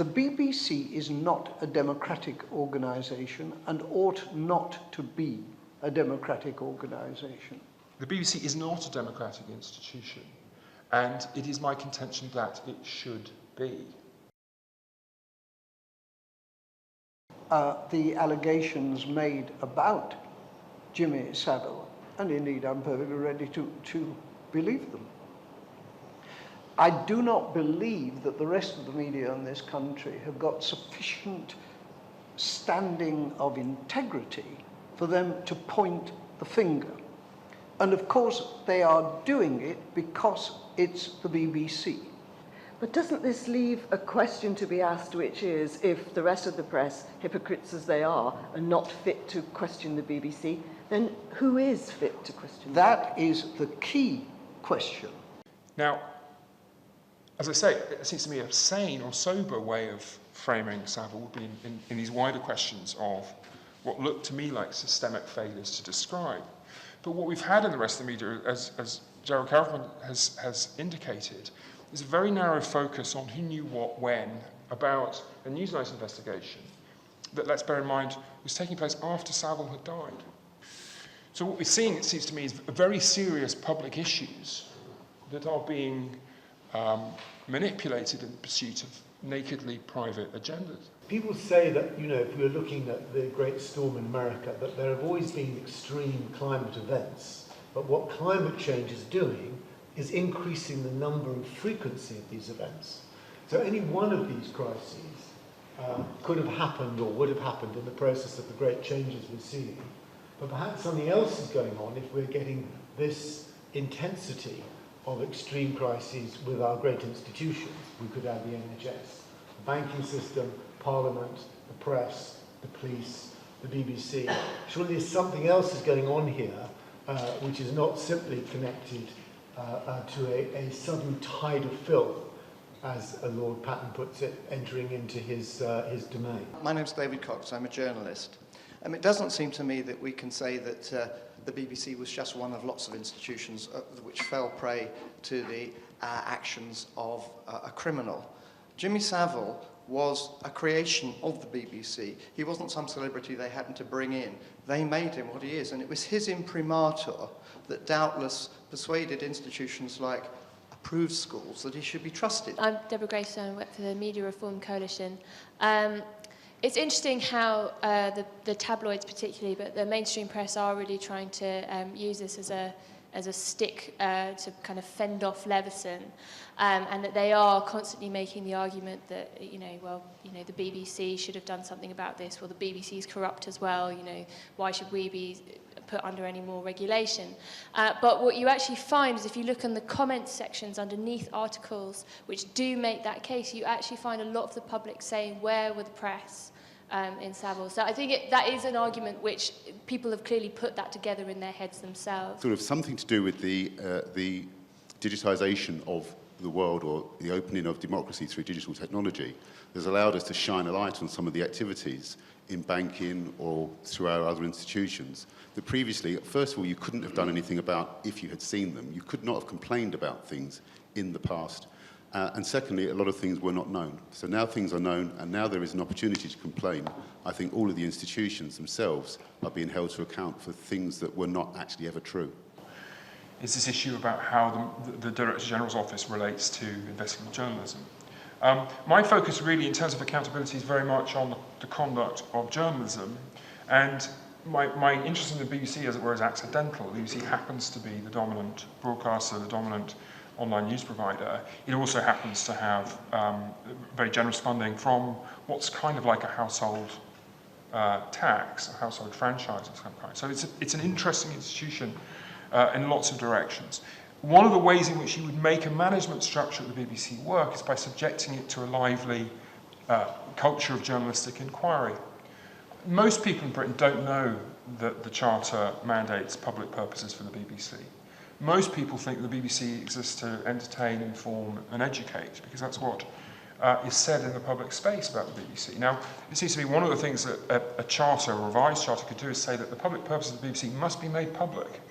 The BBC is not a democratic organisation and ought not to be a democratic organisation. The BBC is not a democratic institution, and it is my contention that it should be. The allegations made about Jimmy Savile, and indeed I'm perfectly ready to believe them. I do not believe that the rest of the media in this country have got sufficient standing of integrity for them to point the finger. And of course they are doing it because it's the BBC. But doesn't this leave a question to be asked, which is, if the rest of the press, hypocrites as they are not fit to question the BBC, then who is fit to question That is the key question. Now, as I say, it seems to me a sane or sober way of framing Savile would be in these wider questions of what look to me like systemic failures to describe. But what we've had in the rest of the media, as Gerald Kaufman has indicated, is a very narrow focus on who knew what when about a Newsnight investigation that, let's bear in mind, was taking place after Savile had died. So what we're seeing, it seems to me, is very serious public issues that are being manipulated in pursuit of nakedly private agendas. People say that, if we're looking at the Great Storm in America, that there have always been extreme climate events, but what climate change is doing is increasing the number and frequency of these events. So any one of these crises could have happened or would have happened in the process of the great changes we're seeing. But perhaps something else is going on if we're getting this intensity of extreme crises with our great institutions. We could add the NHS, the banking system, Parliament, the press, the police, the BBC. Surely there's something else is going on here which is not simply connected to a sudden tide of filth, as Lord Patten puts it, entering into his domain. My name's David Cox, I'm a journalist. It doesn't seem to me that we can say that the BBC was just one of lots of institutions which fell prey to the actions of a criminal. Jimmy Savile was a creation of the BBC. He wasn't some celebrity they happened to bring in. They made him what he is, and it was his imprimatur that doubtless persuaded institutions like approved schools that he should be trusted. I'm Deborah Grayson, I work for the Media Reform Coalition. It's interesting how the tabloids particularly, but the mainstream press are really trying to use this as a stick to kind of fend off Leveson, and that they are constantly making the argument that, the BBC should have done something about this, well, the BBC is corrupt as well, why should we be put under any more regulation? But what you actually find is if you look in the comments sections underneath articles which do make that case, you actually find a lot of the public saying, where were the press in Savile? So I think that is an argument which people have clearly put that together in their heads themselves. Sort of something to do with the digitisation of the world, or the opening of democracy through digital technology, has allowed us to shine a light on some of the activities in banking or through our other institutions that previously, first of all, you couldn't have done anything about if you had seen them. You could not have complained about things in the past. And secondly, a lot of things were not known. So now things are known, and now there is an opportunity to complain. I think all of the institutions themselves are being held to account for things that were not actually ever true. Is this issue about how the Director General's office relates to investigative journalism. My focus really in terms of accountability is very much on the conduct of journalism, and my interest in the BBC, as it were, is accidental. The BBC happens to be the dominant broadcaster, the dominant online news provider. It also happens to have very generous funding from what's kind of like a household tax, a household franchise of some kind. So it's an interesting institution in lots of directions. One of the ways in which you would make a management structure at the BBC work is by subjecting it to a lively culture of journalistic inquiry. Most people in Britain don't know that the Charter mandates public purposes for the BBC. Most people think the BBC exists to entertain, inform and educate, because that's what is said in the public space about the BBC. Now, it seems to me one of the things that a charter, a revised charter, could do is say that the public purposes of the BBC must be made public.